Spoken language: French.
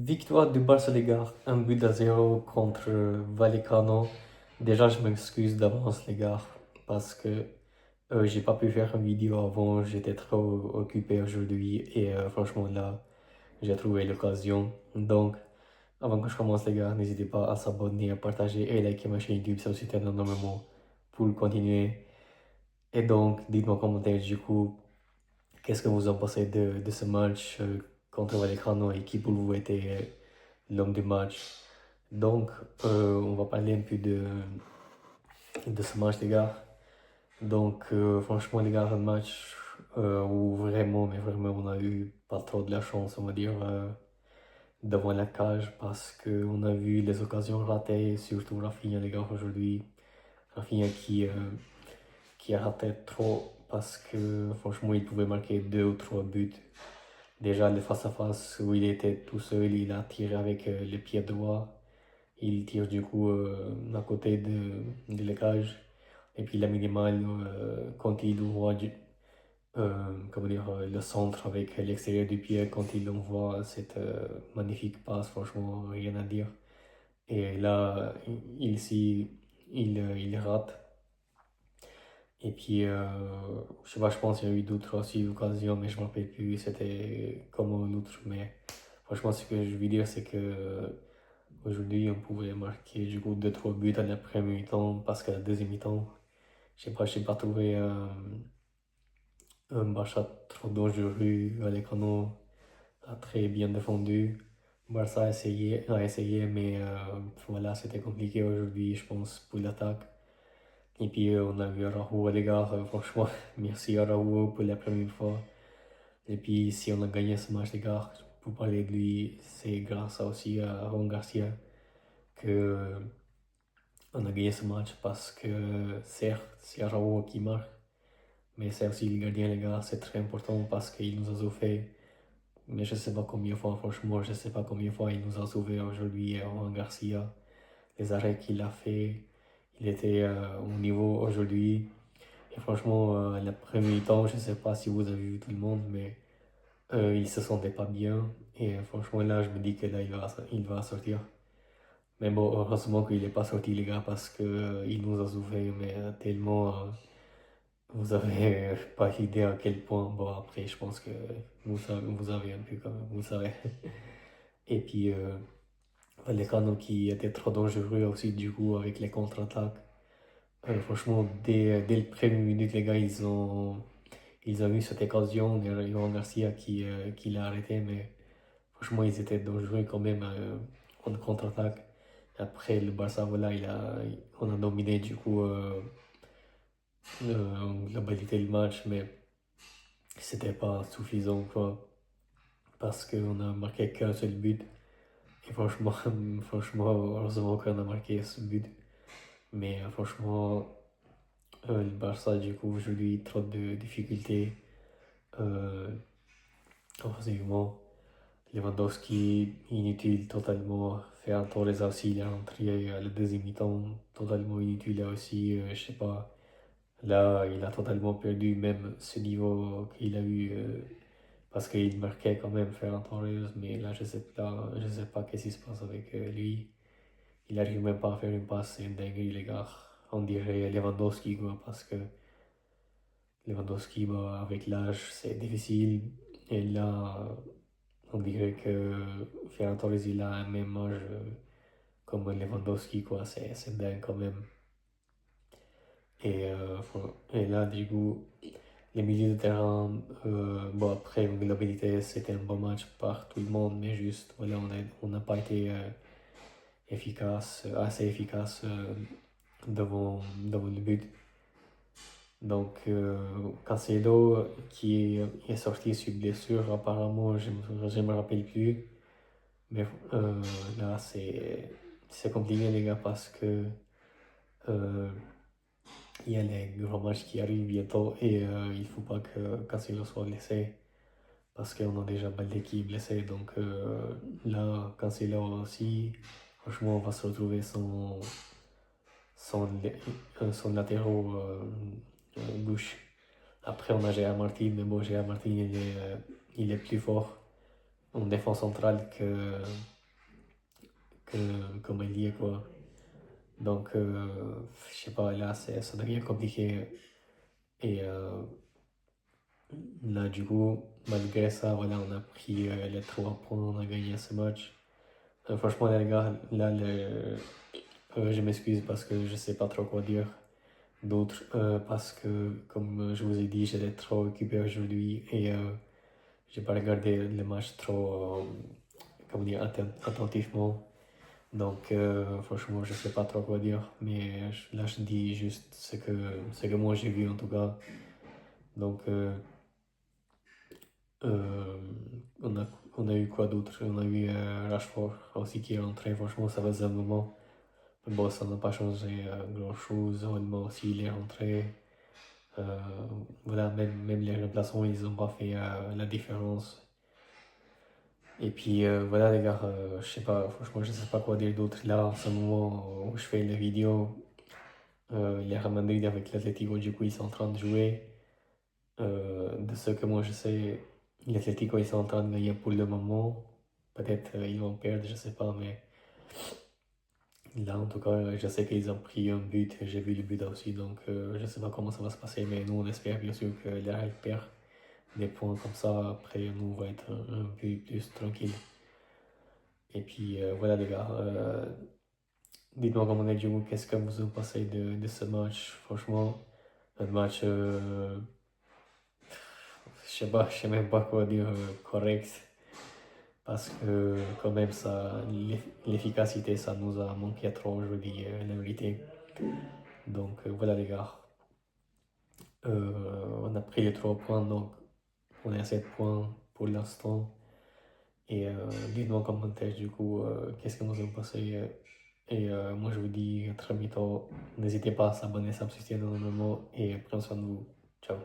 Victoire du Barça les gars, 1 but à 0 contre Vallecano. Déjà, je m'excuse d'avance les gars, parce que j'ai pas pu faire une vidéo avant, j'étais trop occupé aujourd'hui et franchement là, j'ai trouvé l'occasion. Donc, avant que je commence les gars, n'hésitez pas à s'abonner, à partager et liker ma chaîne YouTube, ça aussi t'aide énormément pour continuer. Et donc, dites-moi en commentaire du coup, qu'est-ce que vous en pensez de ce match contre Vallecano et qui pour vous était l'homme du match. Donc, on va parler un peu de ce match, les gars. Donc, franchement, les gars, un match où vraiment, mais vraiment, on a eu pas trop de la chance, on va dire, devant la cage parce qu'on a vu les occasions ratées, surtout Rafinha, les gars, aujourd'hui. Rafinha qui a raté trop parce que, franchement, il pouvait marquer 2 ou 3 buts. Déjà, le face-à-face où il était tout seul, il a tiré avec le pied droit. Il tire du coup à côté de la cage. Et puis la minimale, quand il voit comment dire, le centre avec l'extérieur du pied, quand il envoie cette magnifique passe, franchement, rien à dire. Et là, il rate. Et puis, je sais pas, je pense qu'il y a eu d'autres aussi occasions, mais je ne me rappelle plus c'était comment l'autre. Mais franchement, ce que je veux dire, c'est que aujourd'hui, on pouvait marquer du coup 2 3 buts à la première mi-temps parce qu'à la deuxième mi-temps, je n'ai pas trouvé un Barça trop dangereux. Vallecano a très bien défendu. Barça a essayé, mais voilà, c'était compliqué aujourd'hui, je pense, pour l'attaque. Et puis on a vu Araujo, les gars, franchement, merci Araujo pour la première fois. Et puis si on a gagné ce match, les gars, pour parler de lui, c'est grâce aussi à Ron Garcia que on a gagné ce match parce que certes, c'est Araujo qui marque, mais c'est aussi le gardien, les gars, c'est très important parce qu'il nous a sauvé. Mais je sais pas combien de fois, franchement, je sais pas combien de fois il nous a sauvé aujourd'hui, Ron Garcia. Les arrêts qu'il a fait, il était au niveau aujourd'hui. Et franchement, la première temps, je sais pas si vous avez vu tout le monde, mais il se sentait pas bien. Et franchement, là, je me dis que là, il va sortir. Mais bon, heureusement qu'il n'est pas sorti, les gars, parce que il nous a souffert, mais tellement, vous avez pas idée à quel point. Bon, après, je pense que vous avez un peu quand même, vous savez. Et puis, les canons qui étaient trop dangereux aussi, du coup, avec les contre-attaques. Franchement, dès le premier minute, les gars, ils ont eu cette occasion. Il y a Yohan Garcia qui l'a arrêté, mais franchement, ils étaient dangereux quand même en contre-attaque. Après, le Barça, voilà, on a dominé du coup en globalité le match, mais c'était pas suffisant quoi, parce qu'on a marqué qu'un seul but. Et franchement, franchement, heureusement qu'on a marqué ce but. Mais franchement, le Barça, du coup, aujourd'hui, trop de difficultés. Euh, Offensivement, Lewandowski, inutile totalement. Ferran Torres aussi, il est rentré à la deuxième mi-temps, totalement inutile là aussi. Je sais pas, là, il a totalement perdu même ce niveau qu'il a eu parce qu'il marquait quand même Ferran Torres, mais là, je sais pas qu'est-ce qui se passe avec lui. Il arrive même pas à faire une passe, c'est une dinguerie, les gars. On dirait Lewandowski, quoi, parce que Lewandowski, bah, avec l'âge, c'est difficile. Et là, on dirait que Ferran Torres, il a un même âge comme Lewandowski, quoi. C'est dingue quand même. Et là, du coup, les milieux de terrain, bon, après, en globalité, c'était un bon match par tout le monde, mais juste, voilà, on n'a pas été assez efficace devant le but. Donc, Cancelo qui est sorti sur blessure, apparemment, je me rappelle plus. Mais là, c'est compliqué, les gars, parce que euh, il y a les grands matchs qui arrivent bientôt et il faut pas que Cancelo soit blessé parce qu'on a déjà Balde qui est blessé. Donc là, Cancelo aussi, franchement, on va se retrouver sans latéraux gauche. Après, on a Gérard Martin, mais bon, Gérard Martin, il est plus fort en défense centrale comme ailier, quoi. Donc, je sais pas, là, ça devient compliqué. Et là, du coup, malgré ça, voilà, on a pris les 3 points, on a gagné ce match. Franchement, les gars, là, je m'excuse parce que je sais pas trop quoi dire d'autre. Parce que, comme je vous ai dit, j'étais trop occupé aujourd'hui et j'ai pas regardé le match trop, comment dire, attentivement. Donc, franchement, je sais pas trop quoi dire, mais là, je dis juste ce que moi j'ai vu en tout cas. Donc, euh, on a, on a eu quoi d'autre? On a eu Rashford aussi qui est rentré, franchement, ça faisait un moment. Mais bon, ça n'a pas changé grand-chose. Honnêtement aussi, il est rentré. Euh, voilà, même les remplaçants, ils n'ont pas fait la différence. Et puis voilà les gars, je sais pas, franchement je sais pas quoi dire d'autre là en ce moment où je fais la vidéo. Les Real Madrid avec l'Atlético, du coup ils sont en train de jouer. De ce que moi je sais, l'Atlético ils sont en train de gagner pour le moment. Peut-être ils vont perdre, je sais pas, mais là en tout cas je sais qu'ils ont pris un but, j'ai vu le but aussi, donc je sais pas comment ça va se passer, mais nous on espère bien sûr que les Real perd des points comme ça, après nous on va être un peu plus tranquille. Et puis voilà les gars, dites-moi comment est du coup, qu'est-ce que vous en pensez de ce match? Franchement, un match, je sais même pas quoi dire correct, parce que quand même ça, l'efficacité, ça nous a manqué trop aujourd'hui, la vérité. Donc voilà les gars, on a pris les 3 points, donc on est à 7 points pour l'instant. Et dites-moi en commentaire du coup, qu'est-ce que vous en pensez? Et moi je vous dis à très bientôt. N'hésitez pas à s'abonner, à subscrire dans le moment et prenez soin de vous. Ciao.